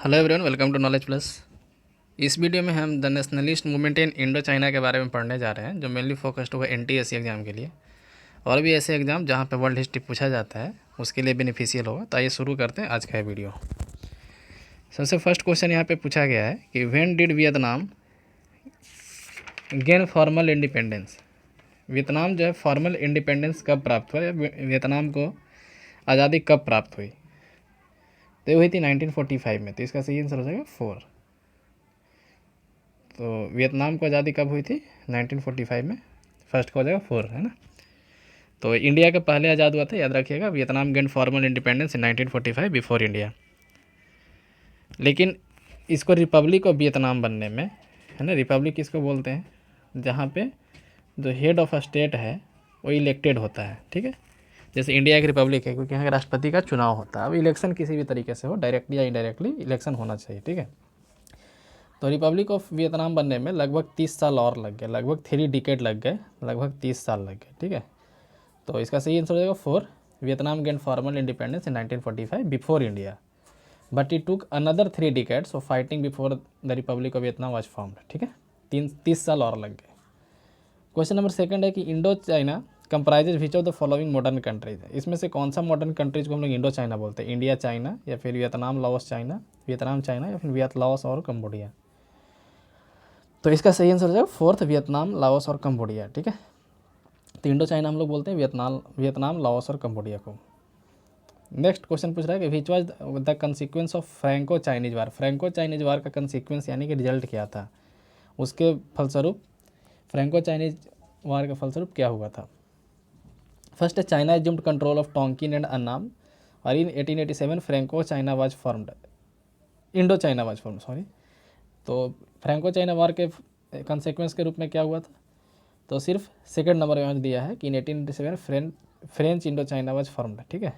Hello everyone, welcome to Knowledge Plus. इस video में हम the nationalist movement in Indo China के बारे में पढ़ने जा रहे हैं, जो मेनली फोकस्ड होगा एनटीएससी एग्जाम के लिए और भी ऐसे एग्जाम जहां पे वर्ल्ड हिस्ट्री पूछा जाता है उसके लिए बेनिफिशियल होगा। तो आइए शुरू करते हैं आज का ये वीडियो। सबसे फर्स्ट क्वेश्चन यहाँ पे पूछा गया है कि when did Vietnam gain formal independence. Vietnam जो है फॉर्मल इंडिपेंडेंस कब प्राप्त हुआ, या वियतनाम को आज़ादी कब प्राप्त हुई। तो ये हुई थी 1945 में। तो इसका सही आंसर हो जाएगा 4। तो वियतनाम को आज़ादी कब हुई थी? 1945 में। फर्स्ट का हो जाएगा 4, है ना। तो इंडिया का पहले आज़ाद हुआ था, याद रखिएगा। Vietnam gain formal independence in 1945 before India. लेकिन इसको रिपब्लिक ऑफ वियतनाम बनने में, है ना, रिपब्लिक किसको बोलते हैं? जहाँ पे जो हेड ऑफ स्टेट है वो इलेक्टेड होता है, ठीक है। जैसे इंडिया की रिपब्लिक है क्योंकि यहाँ राष्ट्रपति का चुनाव होता है। अब इलेक्शन किसी भी तरीके से हो, डायरेक्टली या इनडायरेक्टली इलेक्शन होना चाहिए, ठीक है। तो रिपब्लिक ऑफ वियतनाम बनने में लगभग 30 साल और लग गए, लगभग 3 डिकेड लग गए, लगभग 30 साल लग गए, ठीक है। तो इसका सही आंसर हो जाएगा 4। Vietnam gain formal independence in 1945 before India, but it took another 3 decades of fighting before the Republic of Vietnam was formed, ठीक है। 30 साल और लग गए। क्वेश्चन नंबर सेकंड है कि Indo China comprises which of the following modern countries. इसमें से कौन सा मॉडर्न कंट्रीज को हम लोग इंडो चाइना बोलते हैं? इंडिया चाइना, या फिर Vietnam Laos China, Vietnam China, या फिर लाओस और कंबोडिया। तो इसका सही आंसर हो जाएगा 4th, वियतनाम लाओस और कंबोडिया, ठीक है। तो इंडो चाइना हम लोग बोलते हैं वियतनाम लाओस और कंबोडिया को। नेक्स्ट क्वेश्चन पूछ रहा है कि which was the consequence of Franco Chinese war. Franco Chinese war का कंसिक्वेंस यानी कि रिजल्ट क्या था, उसके फलस्वरूप फ्रैंको चाइनीज वार के फलस्वरूप क्या हुआ था। फर्स्ट है China assumed control of Tonkin and Annam, और in 1887 Franco China was formed, Indo China was formed, sorry. तो फ्रैंको चाइना वार के कंसिक्वेंस के रूप में क्या हुआ था? तो सिर्फ सेकंड नंबर यहाँ दिया है कि इन 1887 French Indo China was formed, ठीक है।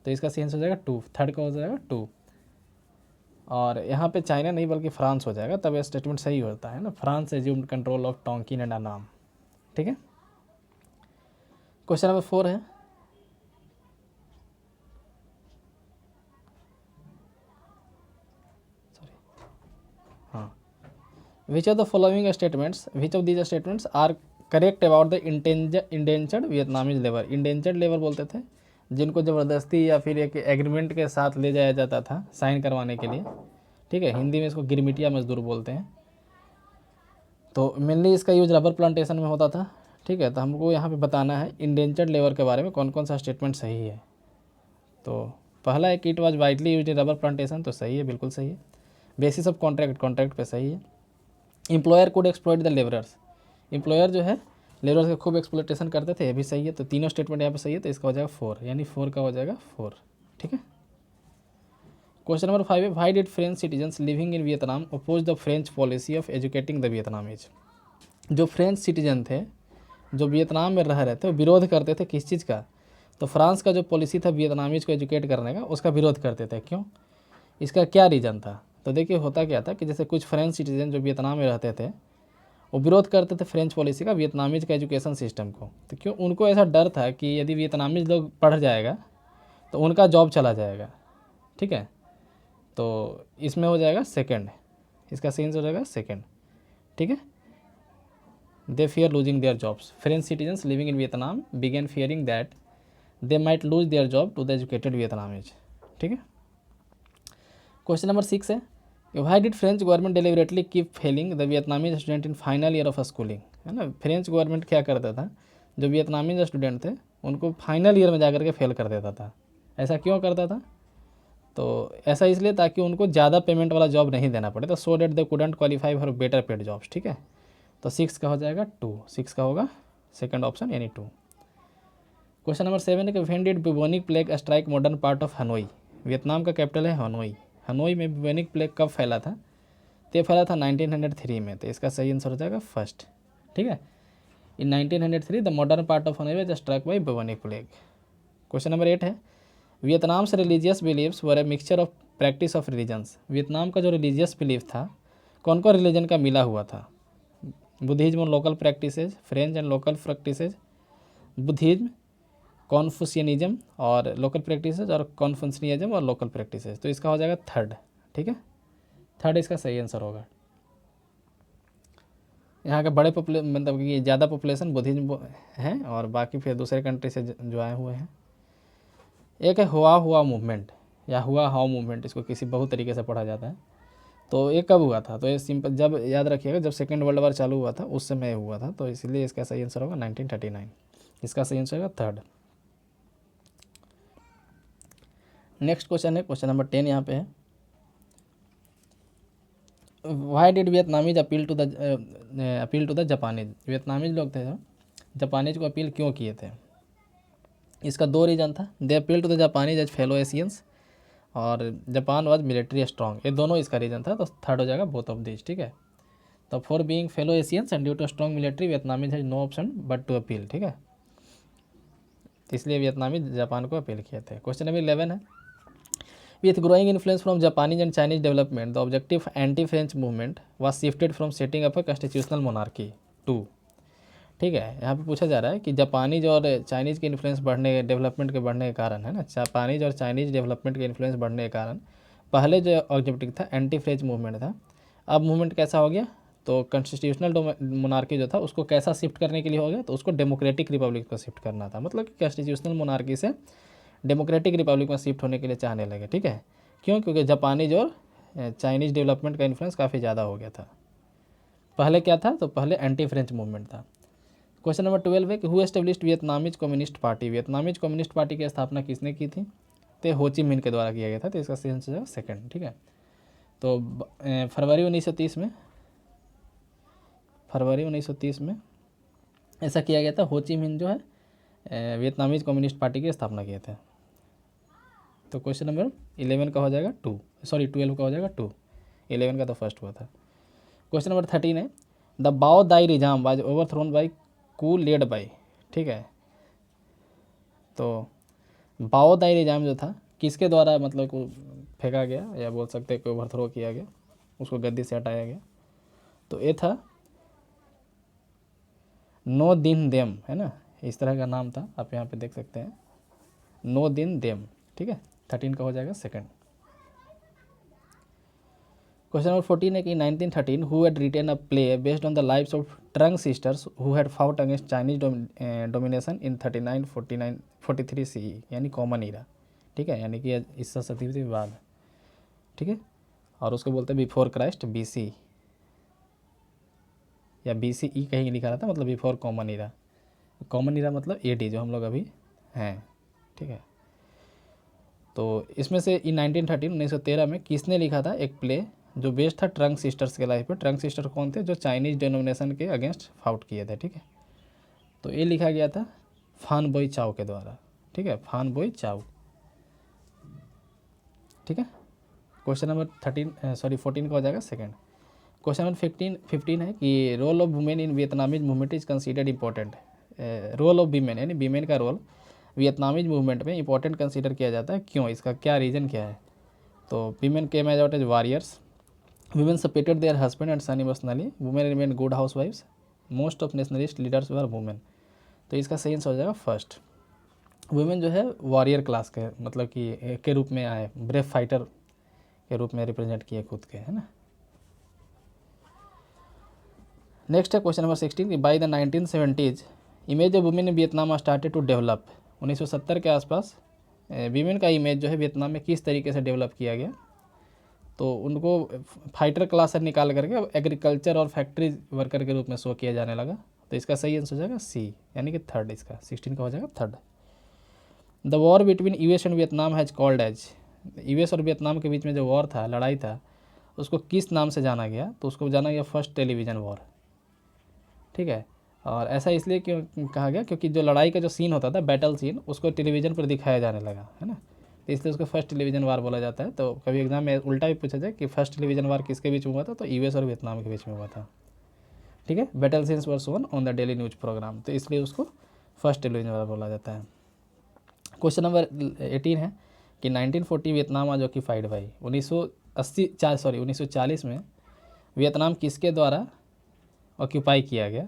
तो इसका सही आंसर हो जाएगा 2, थर्ड का हो जाएगा 2। और यहाँ पे चाइना नहीं बल्कि फ्रांस हो जाएगा, तब यह स्टेटमेंट सही होता है ना। France assumed control of Tonkin and Annam, ठीक है। क्वेश्चन नंबर 4 है which of the following statements, which of these statements are correct about the indentured Vietnamese labour. Indentured labour बोलते थे जिनको ज़बरदस्ती या फिर एक एग्रीमेंट के साथ ले जाया जाता था साइन करवाने के लिए, ठीक है। हिंदी में इसको गिरमिटिया मजदूर बोलते हैं। तो मेनली इसका यूज रबर प्लांटेशन में होता था, ठीक है। तो हमको यहाँ पे बताना है इंडेंचर्ड लेबर के बारे में कौन कौन सा स्टेटमेंट सही है। तो पहला है कि it was widely use in rubber plantation, तो सही है, बिल्कुल सही है। बेसिस ऑफ कॉन्ट्रैक्ट, कॉन्ट्रैक्ट पे सही है। Employer could exploit the labourers, employer जो है लेबरर्स का खूब एक्सप्लोटेशन करते थे, ये भी सही है। तो तीनों स्टेटमेंट यहाँ पे सही है। तो इसका हो जाएगा 4, यानी 4 का हो जाएगा 4, ठीक है। क्वेश्चन नंबर 5 है why did French citizens living in Vietnam oppose the French policy of educating the Vietnamese. जो फ्रेंच सिटीजन थे जो वियतनाम में रह रहे थे वो विरोध करते थे किस चीज़ का? तो फ्रांस का जो पॉलिसी था वियतनामीज को एजुकेट करने का, उसका विरोध करते थे। क्यों? इसका क्या रीज़न था? तो देखिए होता क्या था कि जैसे कुछ फ्रेंच सिटीजन जो वियतनाम में रहते थे वो विरोध करते थे फ्रेंच पॉलिसी का, वियतनामीज का एजुकेशन सिस्टम को। तो क्यों? उनको ऐसा डर था कि यदि वियतनामीज लोग पढ़ जाएगा तो उनका जॉब चला जाएगा, ठीक है। तो इसमें हो जाएगा सेकंड, इसका सेंस हो जाएगा सेकंड, ठीक है। दे fear losing their jobs. French citizens living in Vietnam began fearing that they might lose their job to the educated Vietnamese, ठीक है। क्वेश्चन नंबर 6 है why did French government deliberately keep failing the Vietnamese student in final year of schooling, है ना। French government क्या करता था, जो Vietnamese student थे उनको फाइनल ईयर में जाकर के फेल कर देता था। ऐसा क्यों करता था? तो ऐसा इसलिए ताकि उनको ज़्यादा पेमेंट वाला जॉब नहीं देना पड़े, तो so that they couldn't qualify for better paid jobs, ठीक है। तो 6 का हो जाएगा 2, 6 का होगा सेकंड ऑप्शन यानी 2। क्वेश्चन नंबर 7 है कि when did bubonic plague strike modern part of Hanoi. Vietnam का कैपिटल है हनोई। हनोई में बुबोनिक प्लेग कब फैला था? तो ये फैला था 1903 में। तो इसका सही आंसर हो जाएगा फर्स्ट, ठीक है। In 1903 the modern part of Hanoi was strike by bubonic plague. Question number 8 है Vietnam's religious beliefs were a mixture of practice of religions. Vietnam का जो रिलीजियस बिलीफ था कौन कौन रिलीजन का मिला हुआ था? बुद्धिज्म और local practices, French and local practices, Buddhism, Confucianism और लोकल प्रैक्टिसेस और कॉन्फ्यूशनिज्म और लोकल प्रैक्टिसेस। तो इसका हो जाएगा थर्ड, ठीक है, थर्ड इसका सही आंसर होगा। यहाँ के बड़े मतलब कि ज़्यादा पॉपुलेशन बुद्धिज्म है और बाकी फिर दूसरे कंट्री से जो आए हुए हैं। एक है हुआ मूवमेंट या हुआ हाउ मूवमेंट, इसको किसी बहुत तरीके से पढ़ा जाता है। तो ये कब हुआ था? तो ये सिंपल, जब याद रखिएगा जब सेकेंड वर्ल्ड वॉर चालू हुआ था उस समय हुआ था, तो इसलिए इसका सही आंसर होगा 1939। इसका सही आंसर होगा थर्ड। नेक्स्ट क्वेश्चन है क्वेश्चन नंबर 10 यहाँ पे है, why did Vietnamese appeal to the Japanese. Vietnamese लोग थे जो जापानीज को अपील क्यों किए थे? इसका दो रीज़न था। They appeal to the Japanese as fellow Asians और जापान वाज मिलिट्री स्ट्रॉन्ग, ये दोनों इसका रीज़न था। तो थर्ड हो जाएगा बोथ ऑफ दिस, ठीक है। तो for being fellow Asians and due to strong military Vietnamese has no option but to appeal, ठीक है, इसलिए वियतनामी जापान को अपील किए थे। क्वेश्चन नंबर 11 है, with growing influence from Japanese and Chinese development the objective anti French movement was shifted from setting up a constitutional monarchy to, ठीक है। यहाँ पे पूछा जा रहा है कि जापानीज और चाइनीज़ के इन्फ्लुएंस बढ़ने, डेवलपमेंट के बढ़ने के कारण, है ना, जापानीज और चाइनीज़ डेवलपमेंट के इन्फ्लुएंस बढ़ने के कारण पहले जो ऑब्जेक्टिव था एंटी फ्रेंच मूवमेंट था, अब मूवमेंट कैसा हो गया? तो कॉन्स्टिट्यूशनल मोनार्की जो था उसको कैसा शिफ्ट करने के लिए हो गया? तो उसको डेमोक्रेटिक रिपब्लिक पर शिफ्ट करना था, मतलब कि कॉन्स्टिट्यूशनल मोनार्की से डेमोक्रेटिक रिपब्लिक में शिफ्ट होने के लिए चाहने लगे, ठीक है। क्यों? क्योंकि जापानीज और चाइनीज़ डेवलपमेंट का इन्फ्लुएंस काफ़ी ज़्यादा हो गया था। पहले क्या था? तो पहले एंटी फ्रेंच मूवमेंट था। क्वेश्चन नंबर 12 है कि who established Vietnamese communist party. Vietnamese communist party की स्थापना किसने की थी? तो हो ची मिन्ह के द्वारा किया गया था। तो इसका सही आंसर है सेकंड, ठीक है। तो फरवरी 1930 में ऐसा किया गया था। हो ची मिन्ह जो है वियतनामीज कम्युनिस्ट पार्टी की स्थापना किए थे। तो क्वेश्चन नंबर 11 का हो जाएगा 2, सॉरी 12 का हो जाएगा 2, 11 का तो फर्स्ट हुआ था। क्वेश्चन नंबर 13 है, the Bao Dai regime was overthrown by coup led by, ठीक है। तो बाओ दाई निजाम जो था किसके द्वारा मतलब को फेंका गया, या बोल सकते हैं कि ओवरथ्रो किया गया, उसको गद्दी से हटाया गया? तो ये था नो दिन देम, है ना, इस तरह का नाम था, आप यहाँ पे देख सकते हैं, नो दिन देम, ठीक है। 13 का हो जाएगा सेकंड। क्वेश्चन नंबर 14 है कि 1913 who had written a play based on the lives of Trung sisters who had fought against Chinese domination in 39-43 CE, यानी कॉमन ईरा, ठीक है, यानी कि ईसा शताब्दी बाद, ठीक है। और उसको बोलते हैं बिफोर क्राइस्ट, BC या BCE कहीं लिखा रहता, मतलब before common era. Common era मतलब AD जो हम लोग अभी हैं, ठीक है। तो इसमें से इन 1913 में किसने लिखा था एक प्ले जो बेस्ड था ट्रंक सिस्टर्स के लाइफ पे? ट्रंक सिस्टर कौन थे? जो चाइनीज डिनोमिनेशन के अगेंस्ट फाउट किए थे, ठीक है। तो ये लिखा गया था फान बोई चाओ के द्वारा, ठीक है, फान बोई चाओ, ठीक है। क्वेश्चन नंबर 14 का हो जाएगा सेकंड। क्वेश्चन नंबर 15 है कि role of women in Vietnamese movement is considered important. Role of women यानी वीमेन का रोल वियतनामीज मूवमेंट में इंपॉर्टेंट कंसीडर किया जाता है, क्यों? इसका क्या रीज़न क्या है? तो women came as out as warriors, women supported their husband and son emotionally, women remain good housewives, most of nationalist leaders were women। तो इसका सही आंसर हो जाएगा फर्स्ट। वुमेन जो है वॉरियर क्लास के मतलब कि के रूप में आए, ब्रेव फाइटर के रूप में रिप्रेजेंट किए खुद के, है ना। नेक्स्ट है क्वेश्चन नंबर 16 कि by the 1970s image of women in Vietnam started to develop. 1970 के आसपास वीमेन का इमेज जो है वियतनाम में किस तरीके से डेवलप किया गया? तो उनको फाइटर क्लास से निकाल करके एग्रीकल्चर और फैक्ट्री वर्कर के रूप में शो किया जाने लगा। तो इसका सही आंसर हो जाएगा C, यानी कि थर्ड, इसका 16 का हो जाएगा third. The war between US and Vietnam has called as. US और वियतनाम के बीच में जो वॉर था, लड़ाई था, उसको किस नाम से जाना गया? तो उसको जाना गया फर्स्ट टेलीविज़न वॉर, ठीक है। और ऐसा इसलिए क्यों कहा गया? क्योंकि जो लड़ाई का जो सीन होता था, बैटल सीन, उसको टेलीविज़न पर दिखाया जाने लगा, है ना, तो इसलिए उसको फर्स्ट टेलीविज़न वार बोला जाता है। तो कभी एग्जाम में उल्टा भी पूछा जाए कि फर्स्ट टेलीविज़न वार किसके बीच में हुआ था? तो US और वियतनाम के बीच में हुआ था, ठीक है। Battle scenes were shown on the daily news programme, तो इसलिए उसको फर्स्ट टेलीविज़न वार बोला जाता है। क्वेश्चन नंबर 18 है कि 1940 वियतनाम आज ऑक्यूपाइड बाई। 1940 में वियतनाम किसके द्वारा ऑक्यूपाई किया गया?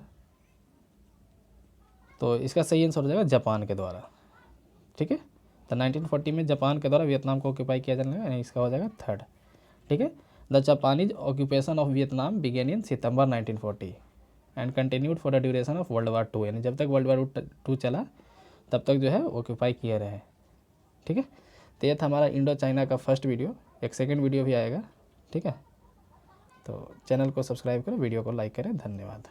तो इसका सही आंसर हो जाएगा जापान के द्वारा, ठीक है। तो 1940 में जापान के द्वारा वियतनाम को ऑक्यूपाई किया जाने लगा, यानी इसका हो जाएगा थर्ड। ठीक है। The Japanese occupation of Vietnam began in September 1940 and continued for the duration of world war 2, यानी जब तक वर्ल्ड वार 2 चला तब तक जो है ऑक्यूपाई किए रहे। ठीक है। तो ये था हमारा इंडो चाइना का फर्स्ट वीडियो। एक सेकेंड वीडियो भी आएगा। ठीक है। तो चैनल को सब्सक्राइब करो, वीडियो को लाइक करें। धन्यवाद।